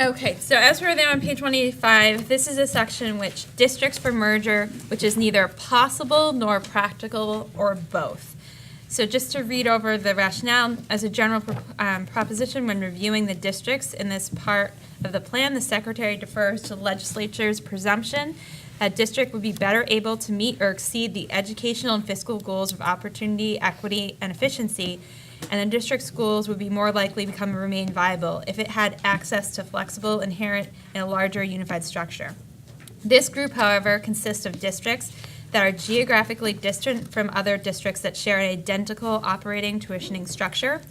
Okay, so as we're there on page 185, this is a section in which districts for merger, which is neither possible nor practical or both. So just to read over the rationale, as a general proposition, when reviewing the districts in this part of the plan, the secretary defers to the legislature's presumption that district would be better able to meet or exceed the educational and fiscal goals of opportunity, equity, and efficiency, and the district schools would be more likely to become and remain viable if it had access to flexible inherent in a larger unified structure. This group, however, consists of districts that are geographically distant from other districts that share an identical operating tuitioning structure.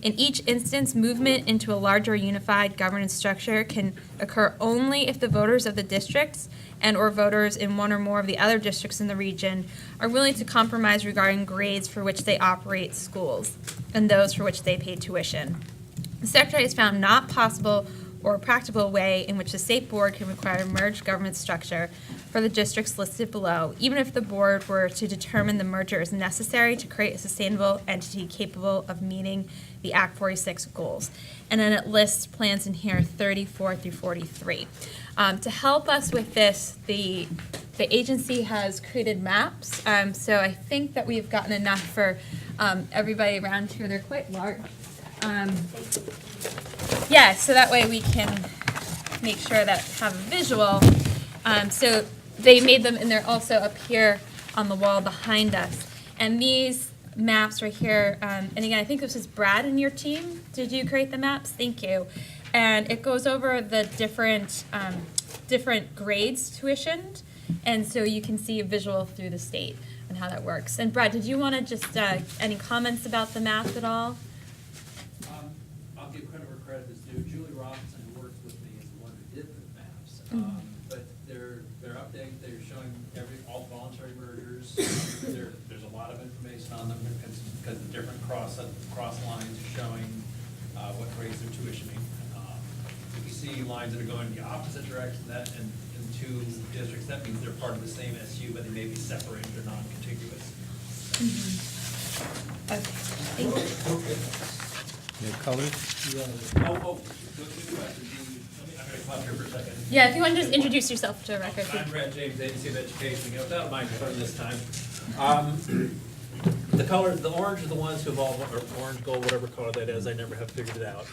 In each instance, movement into a larger unified governance structure can occur only if the voters of the districts and or voters in one or more of the other districts in the region are willing to compromise regarding grades for which they operate schools and those for which they pay tuition. The Secretary has found not possible or a practical way in which the state board can require a merged government structure for the districts listed below, even if the board were to determine the merger is necessary to create a sustainable entity capable of meeting the Act 46 goals. And then it lists plans in here 34 through 43. To help us with this, the agency has created maps. So I think that we've gotten enough for everybody around here. They're quite large. Yeah, so that way we can make sure that have a visual. So they made them, and they're also up here on the wall behind us. And these maps right here, and again, I think this is Brad and your team. Did you create the maps? Thank you. And it goes over the different grades tuitioned, and so you can see a visual through the state and how that works. And Brad, did you want to just any comments about the map at all? I'll give credit where credit is due. Julie Robinson, who worked with me, is the one who did the maps. But they're updated. They're showing all voluntary mergers. There's a lot of information on them because the different cross lines are showing what grades they're tuitioning. If you see lines that are going in the opposite direction, that in two districts, that means they're part of the same SU, but they may be separated or non-contiguous. Okay. Thank you. The colors? I'm going to come up here for a second. Yeah, if you want to just introduce yourself to the record. I'm Brad James, Agency of Education. Without a microphone this time. The colors, the orange are the ones who have all, or orange, gold, whatever color that is, I never have figured it out.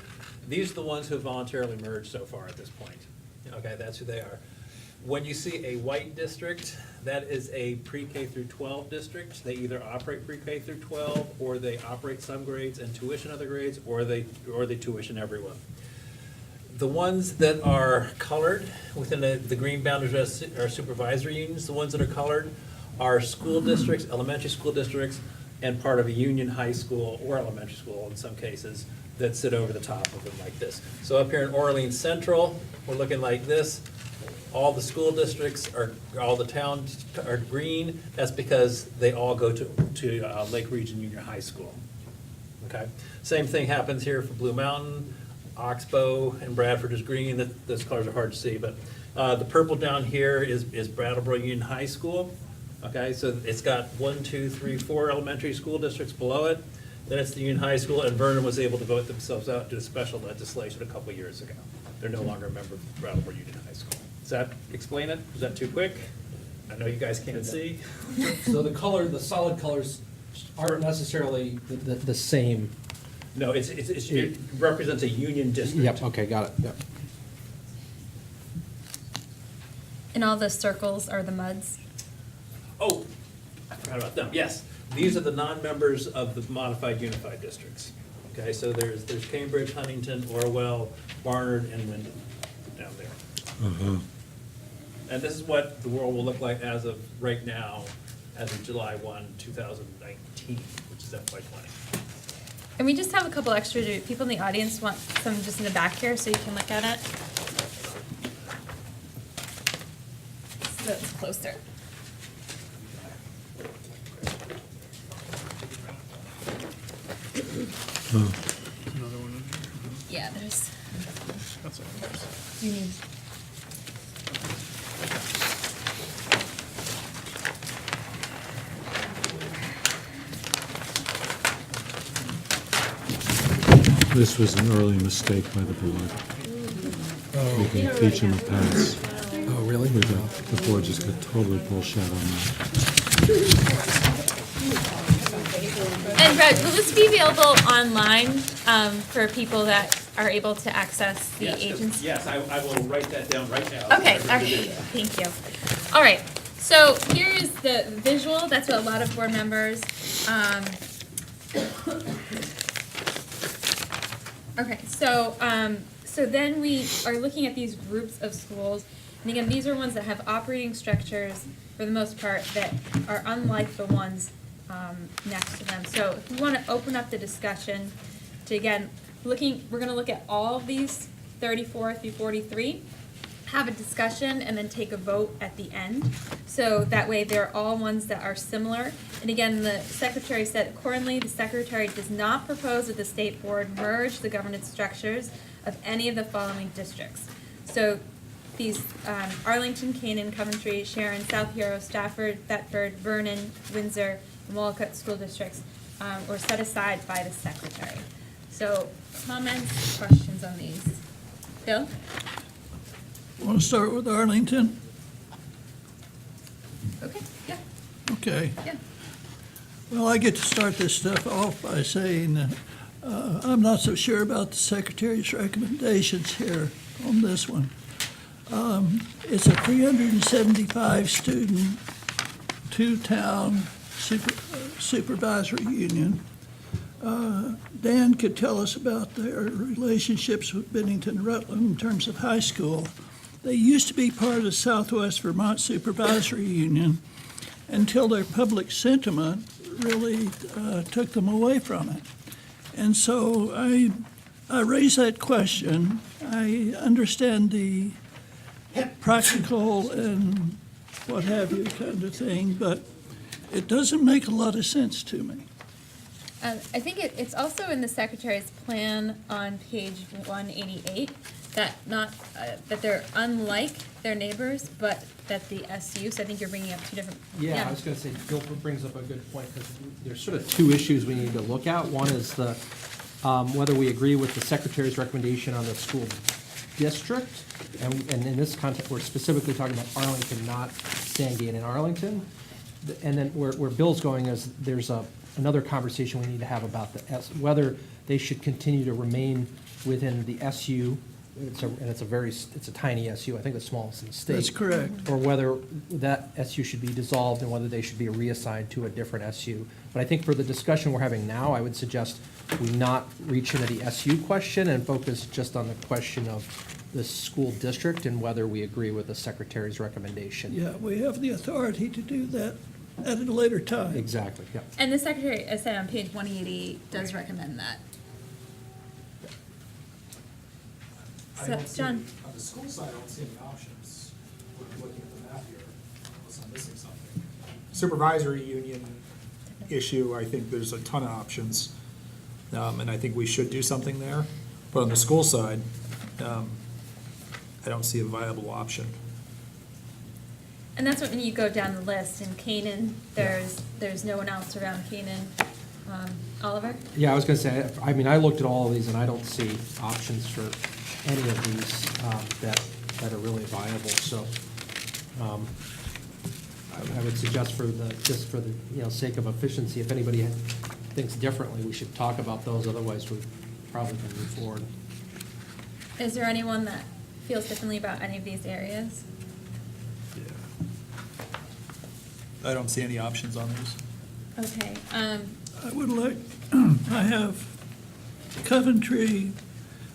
These are the ones who have voluntarily merged so far at this point. Okay, that's who they are. When you see a white district, that is a pre-K through 12 district. They either operate pre-K through 12, or they operate some grades and tuition other grades, or they tuition everyone. The ones that are colored within the green boundaries are supervisory unions. The ones that are colored are school districts, elementary school districts, and part of a union high school or elementary school in some cases that sit over the top of them like this. So up here in Orleans Central, we're looking like this. All the school districts all the towns are green. That's because they all go to Lake Region Junior High School. Okay. Same thing happens here for Blue Mountain. Oxbow and Bradford is green. Those colors are hard to see, but the purple down here is Brattleboro Union High School. Okay, so it's got 1, 2, 3, 4 elementary school districts below it. Then it's the Union High School, and Vernon was able to vote themselves out due to special legislation a couple years ago. They're no longer a member of Brattleboro Union High School. Does that explain it? Was that too quick? I know you guys can't see. So the solid colors aren't necessarily the same. No, it represents a union district. Yep, okay, got it, yep. And all the circles are the MUDs. Oh, I forgot about them. Yes, these are the non-members of the modified unified districts. Okay, so there's Cambridge, Huntington, Orwell, Barnard, and Wyndham down there. And this is what the world will look like as of right now, as of July 1, 2019, which is FY20. And we just have a couple extra, do people in the audience want some just in the back here so you can look at it? So it's closer. Another one in here? Yeah, there's, That's all yours. you need, This was an early mistake by the board. we can teach them a pass. Oh, really? The board just got totally bullshit on that. And Brett, will this be available online for people that are able to access the agency? Yes, I will write that down right now. Okay, okay, thank you. All right, so here is the visual, that's what a lot of board members, okay, so then we are looking at these groups of schools, and again, these are ones that have operating structures, for the most part, that are unlike the ones next to them. So if we want to open up the discussion to, again, we're going to look at all of these 34 through 43, have a discussion, and then take a vote at the end. So that way they're all ones that are similar. And again, the secretary said, accordingly, the secretary does not propose that the state board merge the governance structures of any of the following districts. So these Arlington, Canaan, Coventry, Sharon, South Hero, Stafford, Thetford, Vernon, Windsor, and Wolcott school districts were set aside by the secretary. So comments, questions on these? Bill? Want to start with Arlington? Okay, yeah, Okay. yeah. Well, I get to start this stuff off by saying that I'm not so sure about the secretary's recommendations here on this one. It's a 375-student, two-town supervisory union. Dan could tell us about their relationships with Bennington and Rutland in terms of high school. They used to be part of the Southwest Vermont Supervisory Union until their public sentiment really took them away from it. And so I raise that question. I understand the practical and what have you kind of thing, but it doesn't make a lot of sense to me. I think it's also in the secretary's plan on page 188 that that they're unlike their neighbors, but that the SU, so I think you're bringing up two different. Yeah, I was gonna say, Bill brings up a good point, because there's sort of two issues we need to look at. One is the, whether we agree with the secretary's recommendation on the school district, and in this context, we're specifically talking about Arlington, not Sandgate and Arlington. And then where Bill's going is, there's another conversation we need to have about whether they should continue to remain within the SU. It's a tiny SU, I think the smallest in the state. That's correct. Or whether that SU should be dissolved and whether they should be reassigned to a different SU. But I think for the discussion we're having now, I would suggest we not reach into the SU question and focus just on the question of the school district and whether we agree with the secretary's recommendation. Yeah, we have the authority to do that at a later time. Exactly, yeah. And the secretary, as said on page 188, does recommend that. I So, don't see, John? on the school side, I don't see any options. Looking at the map here, unless I'm missing something. Supervisory union issue, I think there's a ton of options. And I think we should do something there. But on the school side, I don't see a viable option. And that's when you go down the list. In Canaan, there's no one else around Canaan. Oliver? Yeah, I was gonna say, I mean, I looked at all of these and I don't see options for any of these that are really viable, so I would suggest just for the, sake of efficiency, if anybody thinks differently, we should talk about those, otherwise we probably can move forward. Is there anyone that feels differently about any of these areas? I don't see any options on these. Okay, I would like, I have Coventry,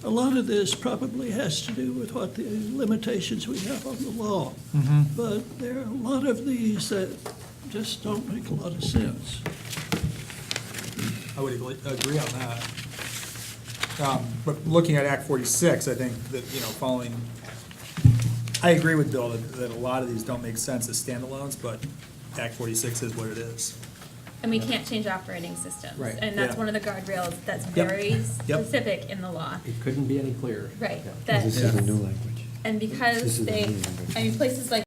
a lot of this probably has to do with what the limitations we have on the law. But there are a lot of these that just don't make a lot of sense. I would agree on that. But looking at Act 46, I think that, following, I agree with Bill that a lot of these don't make sense as standalones, but Act 46 is what it is. and we can't change operating systems. Right. And that's Yeah. one of the guardrails that's Yep. very Yep. specific in the law. It couldn't be any clearer. Right, Yeah. that, This is a new language. and because This is the they, new language. I mean, places like